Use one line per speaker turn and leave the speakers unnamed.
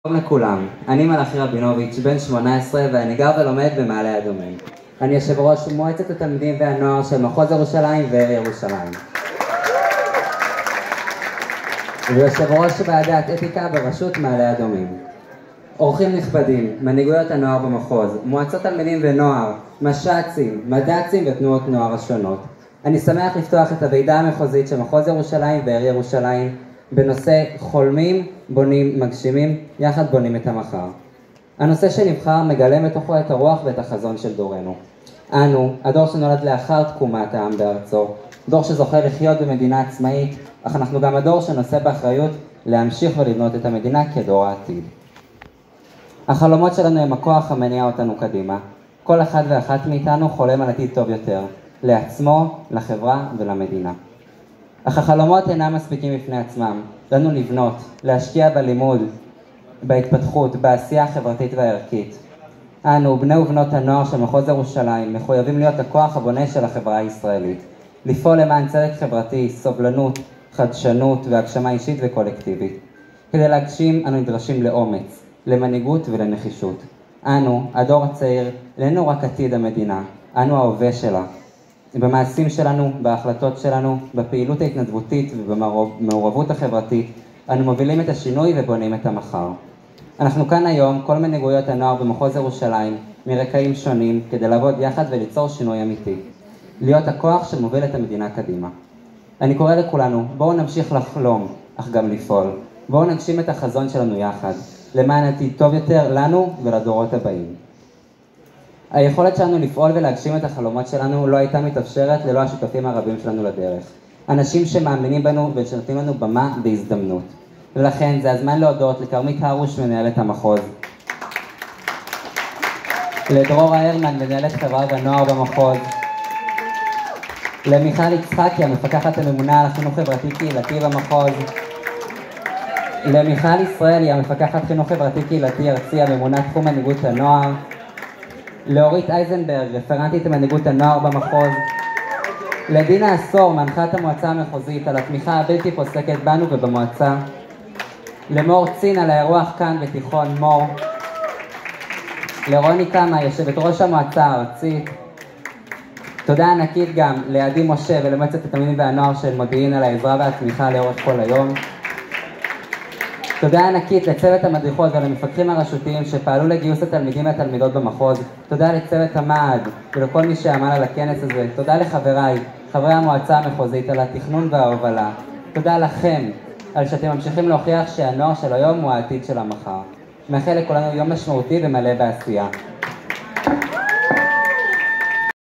שלום לכולם, אני מלאכי רבינוביץ', בן 18 ואני גר ולומד במעלה אדומים. אני יושב ראש מועצת התלמידים והנוער של מחוז ירושלים ועיר ירושלים. ויושב ראש ועדת אתיקה בראשות מעלה אדומים. אורחים נכבדים, מנהיגויות הנוער במחוז, מועצות תלמידים ונוער, מש"צים, מד"צים ותנועות נוער השונות. אני שמח לפתוח את הוועידה המחוזית של מחוז ירושלים ועיר ירושלים בנושא חולמים, בונים, מגשימים, יחד בונים את המחר. הנושא שנבחר מגלם בתוכו את הרוח ואת החזון של דורנו. אנו, הדור שנולד לאחר תקומת העם בארצו, דור שזוכה לחיות במדינה עצמאית, אך אנחנו גם הדור שנושא באחריות להמשיך ולבנות את המדינה כדור העתיד. החלומות שלנו הם הכוח המניע אותנו קדימה. כל אחד ואחת מאיתנו חולם על עתיד טוב יותר, לעצמו, לחברה ולמדינה. אך החלומות אינם מספיקים בפני עצמם. לנו לבנות, להשקיע בלימוד, בהתפתחות, בעשייה החברתית והערכית. אנו, בני ובנות הנוער של מחוז ירושלים, מחויבים להיות הכוח הבונה של החברה הישראלית. לפעול למען צדק חברתי, סובלנות, חדשנות והגשמה אישית וקולקטיבית. כדי להגשים, אנו נדרשים לאומץ, למנהיגות ולנחישות. אנו, הדור הצעיר, איננו רק עתיד המדינה, אנו ההווה שלה. במעשים שלנו, בהחלטות שלנו, בפעילות ההתנדבותית ובמעורבות החברתית, אנו מובילים את השינוי ובונים את המחר. אנחנו כאן היום, כל מנהיגויות הנוער במחוז ירושלים, מרקעים שונים, כדי לעבוד יחד וליצור שינוי אמיתי. להיות הכוח שמוביל את המדינה קדימה. אני קורא לכולנו, בואו נמשיך לחלום, אך גם לפעול. בואו נגשים את החזון שלנו יחד, למען עתיד טוב יותר לנו ולדורות הבאים. היכולת שלנו לפעול ולהגשים את החלומות שלנו לא הייתה מתאפשרת ללא השותפים הרבים שלנו לדרך. אנשים שמאמינים בנו ושנותנים לנו במה בהזדמנות. ולכן זה הזמן להודות לכרמית הרוש, מנהלת המחוז. לדרור ההרמן, מנהלת חברה ונוער במחוז. למיכל יצחקי, המפקחת הממונה על החינוך חברתי קהילתי במחוז. למיכל ישראלי, המפקחת חינוך חברתי קהילתי ארצי, הממונה תחום מנהיגות הנוער. לאורית אייזנברג, רפרנטית מנהיגות הנוער במחוז. לדינה עשור, מנחת המועצה המחוזית, על התמיכה הבלתי פוסקת בנו ובמועצה. למור צין, על האירוח כאן בתיכון מור. לרוני קמה, יושבת ראש המועצה הארצית. תודה ענקית גם לעדי משה ולמועצת התלמידים והנוער של מודיעין על העזרה והתמיכה לאורך כל היום. תודה ענקית לצוות המדריכות ולמפקחים הרשותיים שפעלו לגיוס התלמידים והתלמידות במחוז. תודה לצוות המעד ולכל מי שעמל על הכנס הזה. תודה לחבריי, חברי המועצה המחוזית, על התכנון וההובלה. תודה לכם על שאתם ממשיכים להוכיח שהנוער של היום הוא העתיד של המחר. מאחל לכולנו יום משמעותי ומלא בעשייה.